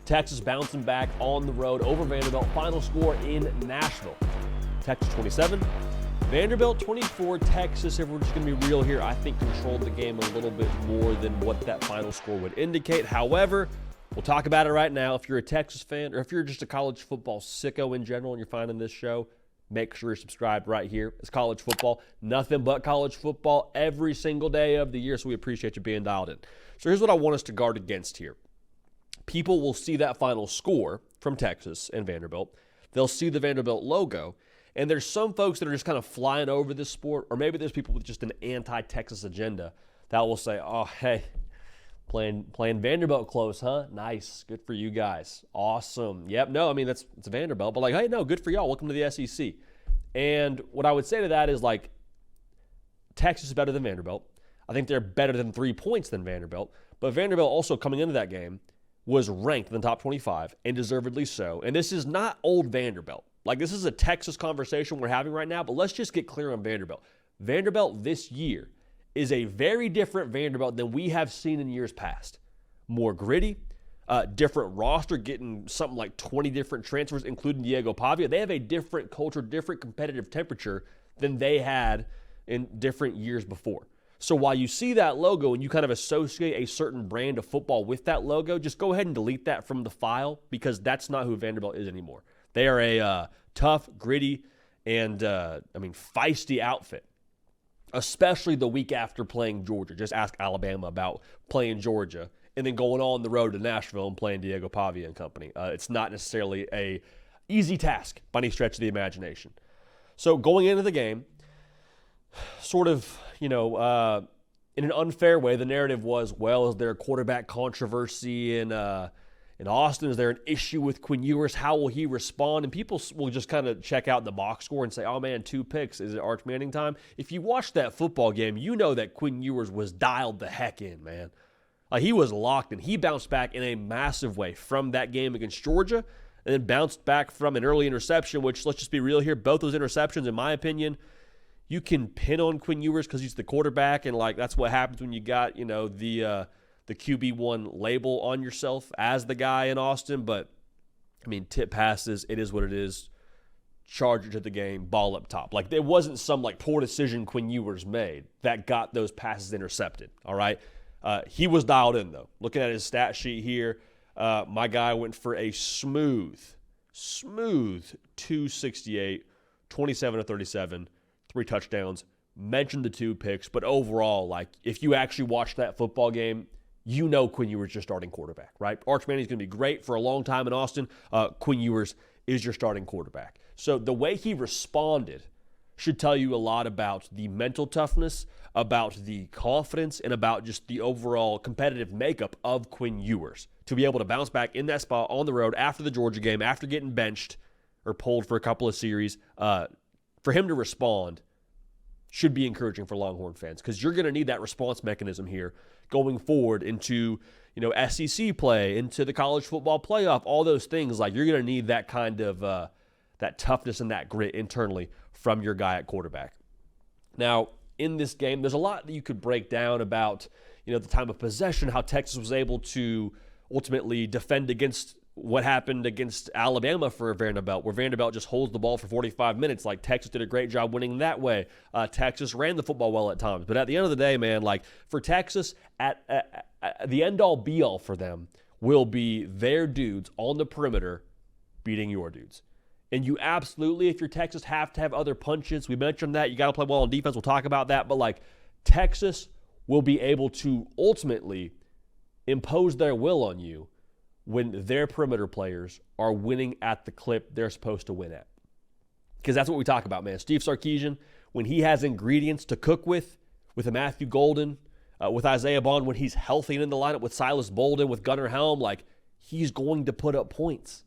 Texas bouncing back on the road over Vanderbilt. Final score in Nashville. Texas 27, Vanderbilt 24. Texas, if we're just going to be real here, I think controlled the game a little bit more than what that final score would indicate. However, we'll talk about it right now. If you're a Texas fan or if you're just a college football sicko in general and you're finding this show, make sure you're subscribed right here. It's college football. Nothing but college football every single day of the year, so we appreciate you being dialed in. So here's what I want us to guard against here. People will see that final score from Texas and Vanderbilt. They'll see the Vanderbilt logo, and there's some folks that are just kind of flying over this sport, or maybe there's people with just an anti-Texas agenda that will say, oh, hey, playing Vanderbilt close, huh? Nice. Good for you guys. Awesome. Yep. No, I mean, it's Vanderbilt, but like, hey, no, good for y'all. Welcome to the SEC. And what I would say to that is, like, Texas is better than Vanderbilt. I think they're better than 3 points than Vanderbilt. But Vanderbilt also coming into that game was ranked in the top 25, and deservedly so. And this is not old Vanderbilt. Like, this is a Texas conversation we're having right now, but let's just get clear on Vanderbilt. Vanderbilt this year is a very different Vanderbilt than we have seen in years past. More gritty, different roster, getting something like 20 different transfers, including Diego Pavia. They have a different culture, different competitive temperature than they had in different years before. So while you see that logo and you kind of associate a certain brand of football with that logo, just go ahead and delete that from the file, because that's not who Vanderbilt is anymore. They are a tough, gritty, and feisty outfit, especially the week after playing Georgia. Just ask Alabama about playing Georgia and then going on the road to Nashville and playing Diego Pavia and company. It's not necessarily a easy task by any stretch of the imagination. So going into the game, sort of, in an unfair way, the narrative was, well, is there a quarterback controversy in Austin? Is there an issue with Quinn Ewers? How will he respond? And people will just kind of check out the box score and say, oh, man, 2 picks. Is it Arch Manning time? If you watch that football game, you know that Quinn Ewers was dialed the heck in, man. He was locked in. He bounced back in a massive way from that game against Georgia, and then bounced back from an early interception, which, let's just be real here, both those interceptions, in my opinion, you can pin on Quinn Ewers because he's the quarterback, and like that's what happens when you got, the QB1 label on yourself as the guy in Austin. But, I mean, tip passes, it is what it is. Charger to the game, ball up top. Like, there wasn't some, like, poor decision Quinn Ewers made that got those passes intercepted, all right? He was dialed in, though. Looking at his stat sheet here, my guy went for a smooth 268, 27 to 37, 3 touchdowns. Mentioned the 2 picks, but overall, like, if you actually watch that football game, you know Quinn Ewers is your starting quarterback, right? Arch Manning's going to be great for a long time in Austin. Quinn Ewers is your starting quarterback. So the way he responded should tell you a lot about the mental toughness, about the confidence, and about just the overall competitive makeup of Quinn Ewers. To be able to bounce back in that spot on the road after the Georgia game, after getting benched or pulled for a couple of series, for him to respond should be encouraging for Longhorn fans, because you're going to need that response mechanism here going forward into, SEC play, into the college football playoff, all those things. Like, you're going to need that kind of that toughness and that grit internally from your guy at quarterback. Now, in this game, there's a lot that you could break down about, the time of possession, how Texas was able to ultimately defend against what happened against Alabama for Vanderbilt, where Vanderbilt just holds the ball for 45 minutes. Like, Texas did a great job winning that way. Texas ran the football well at times. But at the end of the day, man, like, for Texas, at the end-all, be-all for them will be their dudes on the perimeter beating your dudes. And you absolutely, if you're Texas, have to have other punches. We mentioned that. You got to play well on defense. We'll talk about that. But, like, Texas will be able to ultimately impose their will on you when their perimeter players are winning at the clip they're supposed to win at. Because that's what we talk about, man. Steve Sarkisian, when he has ingredients to cook with a Matthew Golden, with Isaiah Bond, when he's healthy and in the lineup with Silas Bolden, with Gunnar Helm, like, he's going to put up points.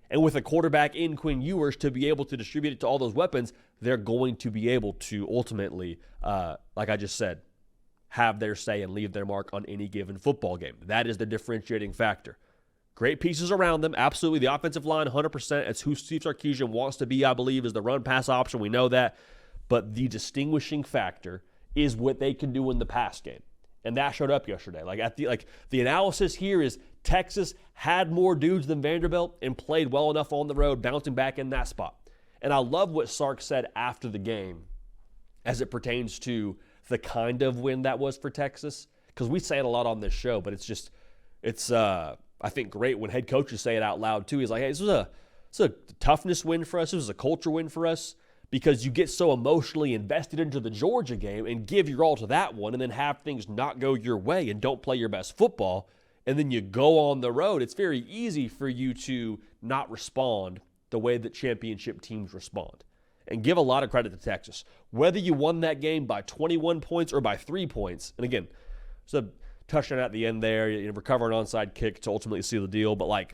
And with a quarterback in Quinn Ewers to be able to distribute it to all those weapons, they're going to be able to ultimately, like I just said, have their say and leave their mark on any given football game. That is the differentiating factor. Great pieces around them. Absolutely. The offensive line, 100%. It's who Steve Sarkisian wants to be, I believe, is the run-pass option. We know that. But the distinguishing factor is what they can do in the pass game. And that showed up yesterday. The analysis here is Texas had more dudes than Vanderbilt and played well enough on the road, bouncing back in that spot. And I love what Sark said after the game as it pertains to the kind of win that was for Texas. Because we say it a lot on this show, but it's I think great when head coaches say it out loud too. He's like, hey, this was a toughness win for us. This was a culture win for us, because you get so emotionally invested into the Georgia game and give your all to that one and then have things not go your way and don't play your best football, and then you go on the road. It's very easy for you to not respond the way that championship teams respond. And give a lot of credit to Texas. Whether you won that game by 21 points or by 3 points, and again, it's a touchdown at the end there, you recover an onside kick to ultimately seal the deal, but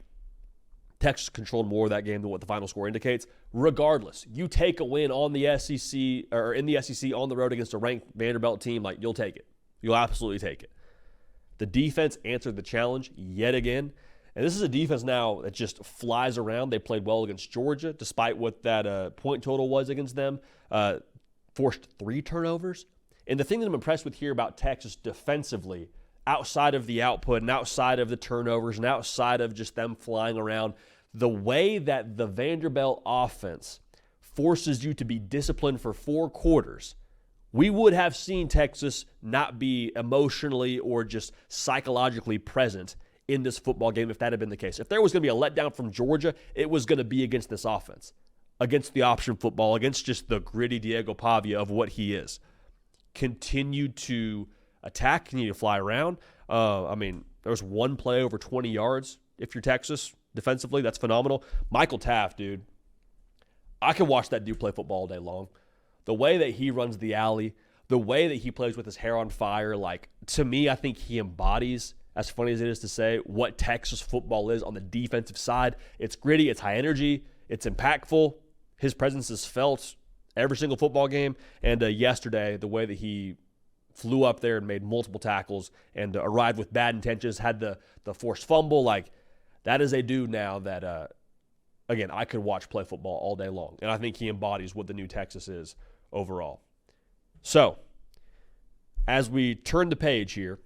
Texas controlled more of that game than what the final score indicates. Regardless, you take a win on the SEC or in the SEC on the road against a ranked Vanderbilt team, you'll take it. You'll absolutely take it. The defense answered the challenge yet again. And this is a defense now that just flies around. They played well against Georgia, despite what that point total was against them. Forced 3 turnovers. And the thing that I'm impressed with here about Texas defensively, outside of the output and outside of the turnovers and outside of just them flying around, the way that the Vanderbilt offense forces you to be disciplined for 4 quarters, we would have seen Texas not be emotionally or just psychologically present in this football game if that had been the case. If there was going to be a letdown from Georgia, it was going to be against this offense, against the option football, against just the gritty Diego Pavia of what he is. Continue to attack, continue to fly around. There was one play over 20 yards. If you're Texas defensively, that's phenomenal. Michael Taft, dude, I could watch that dude play football all day long. The way that he runs the alley, the way that he plays with his hair on fire, to me, I think he embodies, as funny as it is to say, what Texas football is on the defensive side. It's gritty, it's high energy, it's impactful. His presence is felt every single football game. And yesterday, the way that he flew up there and made multiple tackles and arrived with bad intentions, had the forced fumble, that is a dude now that, again, I could watch play football all day long. And I think he embodies what the new Texas is overall. So, as we turn the page here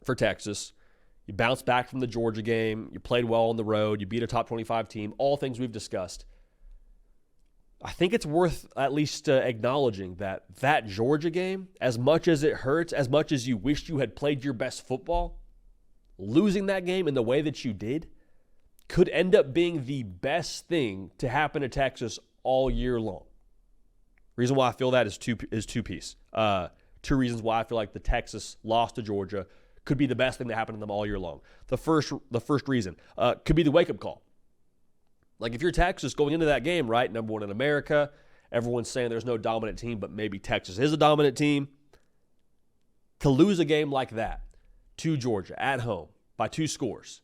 for Texas, you bounce back from the Georgia game, you played well on the road, you beat a top 25 team, all things we've discussed. I think it's worth at least acknowledging that Georgia game, as much as it hurts, as much as you wish you had played your best football, losing that game in the way that you did could end up being the best thing to happen to Texas all year long. Reason why I feel that is two-piece. 2 reasons why I feel like the Texas loss to Georgia could be the best thing that happened to them all year long. The first reason could be the wake-up call. If you're Texas going into that game, right, number 1 in America, everyone's saying there's no dominant team, but maybe Texas is a dominant team. To lose a game like that to Georgia at home by 2 scores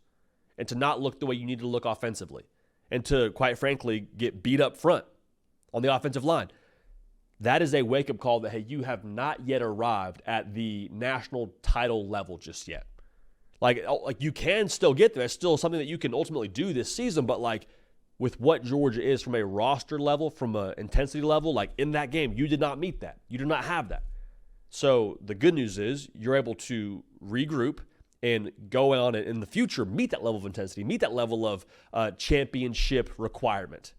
and to not look the way you need to look offensively and to, quite frankly, get beat up front on the offensive line, that is a wake-up call that, hey, you have not yet arrived at the national title level just yet. You can still get there. It's still something that you can ultimately do this season, but with what Georgia is from a roster level, from an intensity level, in that game, you did not meet that. You did not have that. So the good news is you're able to regroup and go on and in the future meet that level of intensity, meet that level of championship requirement.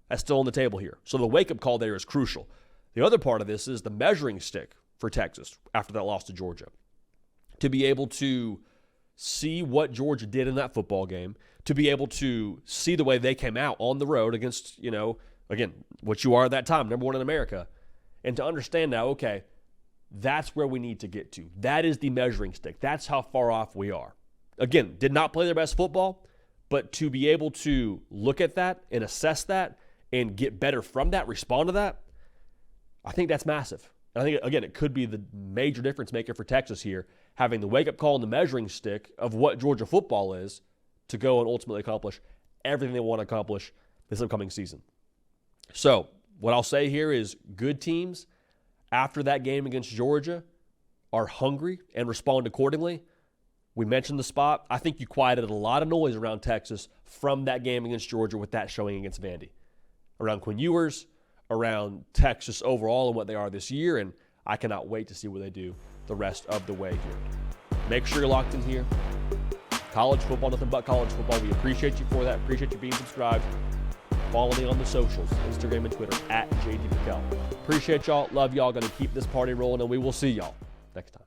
That's still on the table here. So the wake-up call there is crucial. The other part of this is the measuring stick for Texas after that loss to Georgia. To be able to see what Georgia did in that football game, to be able to see the way they came out on the road against, again, what you are at that time, number 1 in America, and to understand now, okay, that's where we need to get to. That is the measuring stick. That's how far off we are. Again, did not play their best football, but to be able to look at that and assess that and get better from that, respond to that, I think that's massive. I think, again, it could be the major difference maker for Texas here, having the wake-up call and the measuring stick of what Georgia football is to go and ultimately accomplish everything they want to accomplish this upcoming season. So what I'll say here is good teams after that game against Georgia are hungry and respond accordingly. We mentioned the spot. I think you quieted a lot of noise around Texas from that game against Georgia with that showing against Vandy, around Quinn Ewers, around Texas overall and what they are this year, and I cannot wait to see what they do the rest of the way here. Make sure you're locked in here. College football, nothing but college football. We appreciate you for that. Appreciate you being subscribed. Follow me on the socials, Instagram and Twitter, @JDPicKell. Appreciate y'all. Love y'all. Going to keep this party rolling, and we will see y'all next time.